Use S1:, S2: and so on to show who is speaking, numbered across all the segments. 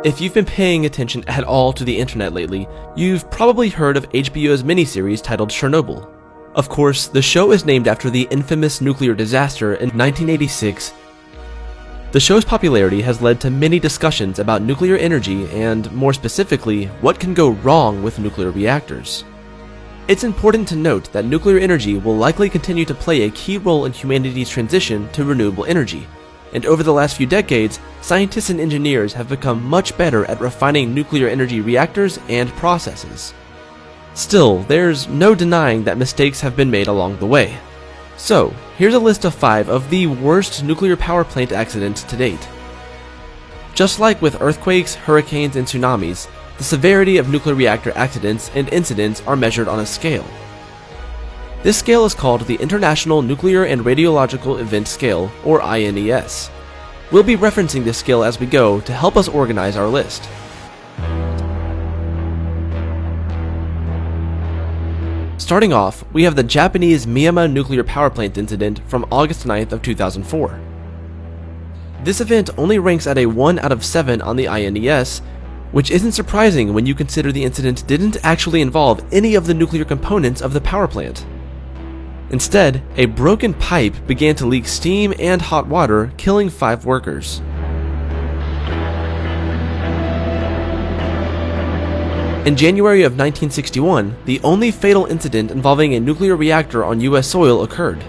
S1: If you've been paying attention at all to the internet lately, you've probably heard of HBO's miniseries titled Chernobyl. Of course, the show is named after the infamous nuclear disaster in 1986. The show's popularity has led to many discussions about nuclear energy and, more specifically, what can go wrong with nuclear reactors. It's important to note that nuclear energy will likely continue to play a key role in humanity's transition to renewable energy, and over the last few decades, scientists and engineers have become much better at refining nuclear energy reactors and processes. Still, there's no denying that mistakes have been made along the way. So, here's a list of 5 of the worst nuclear power plant accidents to date. Just like with earthquakes, hurricanes, and tsunamis, the severity of nuclear reactor accidents and incidents are measured on a scale. This scale is called the International Nuclear and Radiological Event Scale, or INES. We'll be referencing this scale as we go to help us organize our list. Starting off, we have the Japanese Miyama nuclear power plant incident from August 9th of 2004. This event only ranks at a 1 out of 7 on the INES, which isn't surprising when you consider the incident didn't actually involve any of the nuclear components of the power plant. Instead, a broken pipe began to leak steam and hot water, killing 5 workers. In January of 1961, the only fatal incident involving a nuclear reactor on US soil occurred.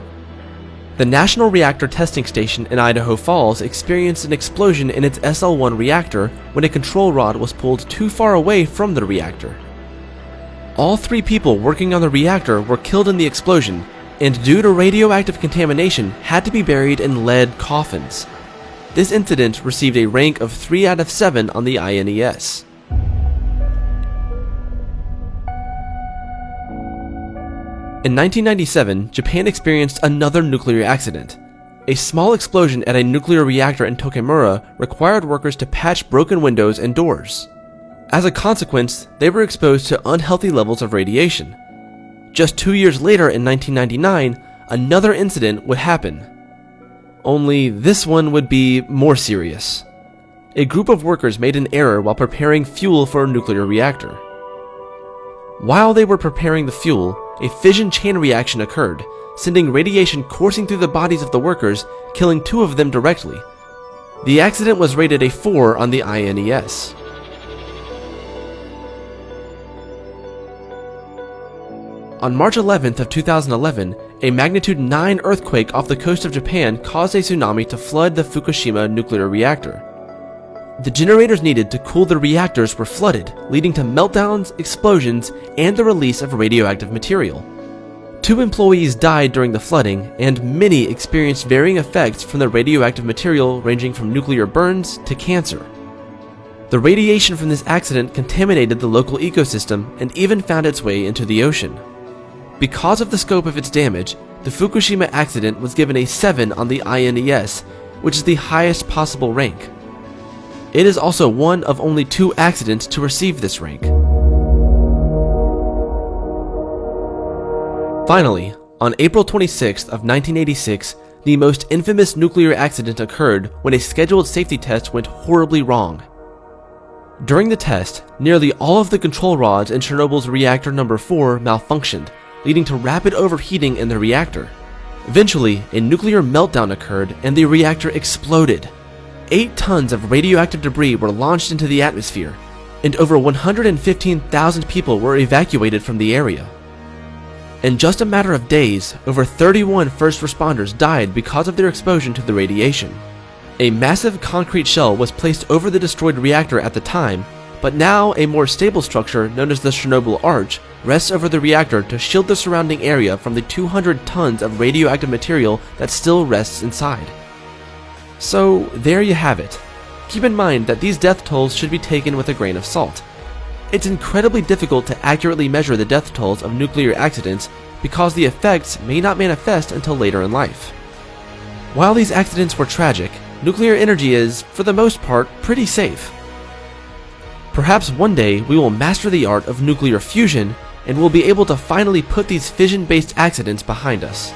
S1: The National Reactor Testing Station in Idaho Falls experienced an explosion in its SL-1 reactor when a control rod was pulled too far away from the reactor. All 3 people working on the reactor were killed in the explosion, and due to radioactive contamination, had to be buried in lead coffins. This incident received a rank of 3 out of 7 on the INES. In 1997, Japan experienced another nuclear accident. A small explosion at a nuclear reactor in Tokimura required workers to patch broken windows and doors. As a consequence, they were exposed to unhealthy levels of radiation. Just 2 years later, in 1999, another incident would happen. Only this one would be more serious. A group of workers made an error while preparing fuel for a nuclear reactor. While they were preparing the fuel, a fission chain reaction occurred, sending radiation coursing through the bodies of the workers, killing 2 of them directly. The accident was rated a 4 on the INES. On March 11th of 2011, a magnitude 9 earthquake off the coast of Japan caused a tsunami to flood the Fukushima nuclear reactor. The generators needed to cool the reactors were flooded, leading to meltdowns, explosions, and the release of radioactive material. 2 employees died during the flooding, and many experienced varying effects from the radioactive material ranging from nuclear burns to cancer. The radiation from this accident contaminated the local ecosystem and even found its way into the ocean. Because of the scope of its damage, the Fukushima accident was given a 7 on the INES, which is the highest possible rank. It is also one of only 2 accidents to receive this rank. Finally, on April 26th of 1986, the most infamous nuclear accident occurred when a scheduled safety test went horribly wrong. During the test, nearly all of the control rods in Chernobyl's reactor number 4 malfunctioned, leading to rapid overheating in the reactor. Eventually, a nuclear meltdown occurred and the reactor exploded. 8 tons of radioactive debris were launched into the atmosphere, and over 115,000 people were evacuated from the area. In just a matter of days, over 31 first responders died because of their exposure to the radiation. A massive concrete shell was placed over the destroyed reactor at the time, but now a more stable structure known as the Chernobyl Arch rests over the reactor to shield the surrounding area from the 200 tons of radioactive material that still rests inside. So there you have it. Keep in mind that these death tolls should be taken with a grain of salt. It's incredibly difficult to accurately measure the death tolls of nuclear accidents because the effects may not manifest until later in life. While these accidents were tragic, nuclear energy is, for the most part, pretty safe. Perhaps one day we will master the art of nuclear fusion and we'll be able to finally put these fission-based accidents behind us.